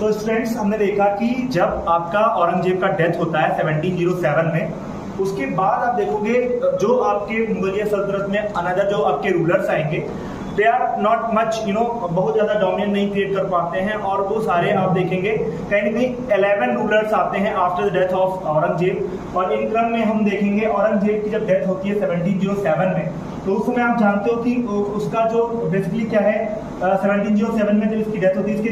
तो स्टूडेंट्स हमने देखा कि जब आपका औरंगजेब का डेथ होता है 1707 में, उसके बाद आप देखोगे जो आपके मुगलिया सल्तनत में अनदर जो आपके रूलर्स आएंगे दे आर नॉट मच बहुत ज़्यादा डोमिनेट नहीं क्रिएट कर पाते हैं, और वो सारे आप देखेंगे कहीं ना कहीं 11 रूलर्स आते हैं after the death of Aurangzeb. और इन क्रम में हम देखेंगे औरंगजेब की जब डेथ होती है 1707 में, तो उस समय आप जानते हो कि उसका जो बेसिकली क्या है 1707 में जब इसकी डेथ होती है इसके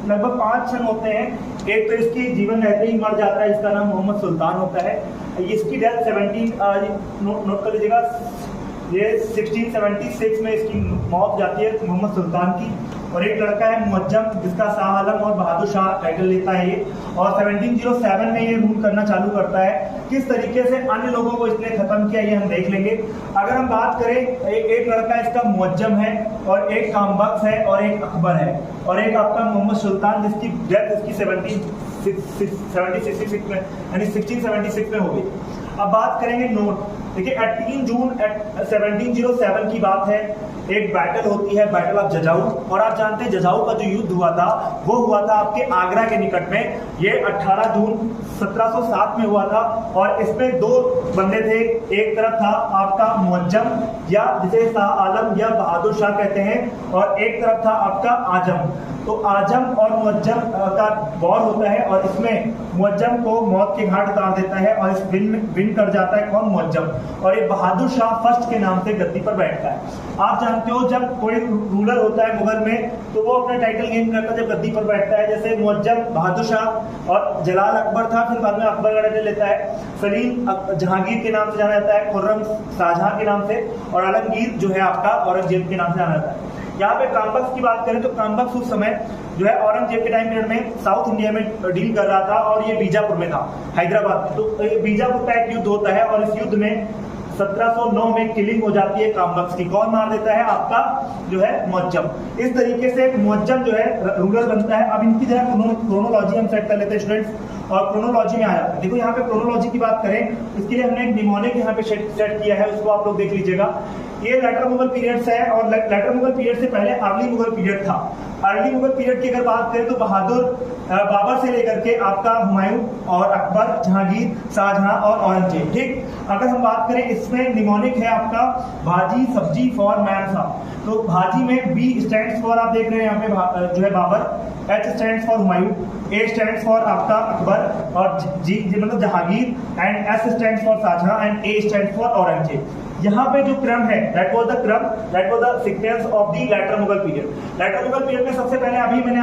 लगभग 5 सन होते हैं। एक तो इसकी जीवन रहते ही मर जाता है, इसका नाम मोहम्मद सुल्तान होता है। इसकी डेथ 17 नोट कर लीजिएगा, ये 1676 में इसकी मौत जाती है मोहम्मद सुल्तान की। और एक लड़का है मुअज्जम जिसका शाह आलम और बहादुर शाह टाइटल लेता है ये, और 1707 में ये रूल करना चालू करता है। किस तरीके से अन्य लोगों को इसने खत्म किया ये हम देख लेंगे। अगर हम बात करें एक लड़का इसका मुअज्जम है, और एक कामबख्श है, और एक अकबर है, और एक आपका मोहम्मद सुल्तान जिसकी डेथ इसकी 1766 में यानी 1676 में हो गई। अब बात करेंगे नोट, देखिए 18 जून 1707 की बात है, एक बैटल होती है, बैटल ऑफ जजाऊ। और आप जानते हैं जजाऊ का जो युद्ध हुआ था वो हुआ था आपके आगरा के निकट में, ये 18 जून 1707 में हुआ था। और इसमें 2 बंदे थे, एक तरफ था आपका मुअज्जम या जिसे शाह आलम या बहादुर शाह कहते हैं, और एक तरफ था आपका आजम। तो आजम और मुअज्जम का वॉर होता है, और इसमें मुअज्जम को मौत के घाट उतार देता है, और इस विन कर जाता है कौन, मुअज्जम। और ये बहादुर शाह फर्स्ट के नाम से गद्दी पर बैठता है। आप जानते हो जब कोई रूलर होता है मुगल में तो वो अपना टाइटल गेन करता है जब गद्दी पर बैठता है, जैसे मुअज्जम बहादुर शाह, और जलाल अकबर था, फिर बाद में अकबर का टाइटल लेता है। सलीम जहांगीर के नाम से जाना जाता है, खुर्रम शाहजहां के नाम से, और आलमगीर जो है आपका औरंगजेब के नाम से जाना जाता है। यहाँ पे कामबख्श की बात करें तो कामबख्श उस समय जो है औरंगजेब के टाइम पीरियड में साउथ इंडिया में डील कर रहा था, और ये बीजापुर में था, हैदराबाद में। तो बीजापुर का एक युद्ध होता है, और इस युद्ध में 1709 में किलिंग हो जाती है कामबख्श की। कौन मार देता है, आपका जो है मुअज्जम। इस तरीके से मुअज्जम जो है रूलर बनता है। अब इनकी जरा क्रोनोलॉजी हम सेट कर लेते हैं स्टूडेंट्स, और क्रोनोलॉजी में आ जाते हैं। देखो यहाँ पे क्रोनोलॉजी की बात करें, इसके लिए हमने एक निमोनिक यहाँ पे सेट किया है, उसको आप लोग देख लीजिएगा। ये लेटर मुगल पीरियड से है, और लेटर मुगल पीरियड से पहले अर्ली मुगल पीरियड था। अर्ली मुगल पीरियड की अगर बात करें तो बहादुर बाबर से लेकर के आपका हुमायूं और अकबर, जहांगीर, शाहजहां और औरंगजेब। ठीक, अगर हम बात करें इसमें निमोनिक है आपका भाजी सब्जी फॉर मैन साहब। तो भाजी में बी स्टैंड्स फॉर, आप देख रहे हैं यहाँ पे जो है Babur, H stands for Humayun, A stands for आपका अकबर, और जी मतलब Jahangir, and S stands for Shahjahan, and A stands for Aurangzeb. यहाँ पे जो क्रम है that was the sequence of the later Mughal period. Later Mughal period में सबसे पहले अभी मैंने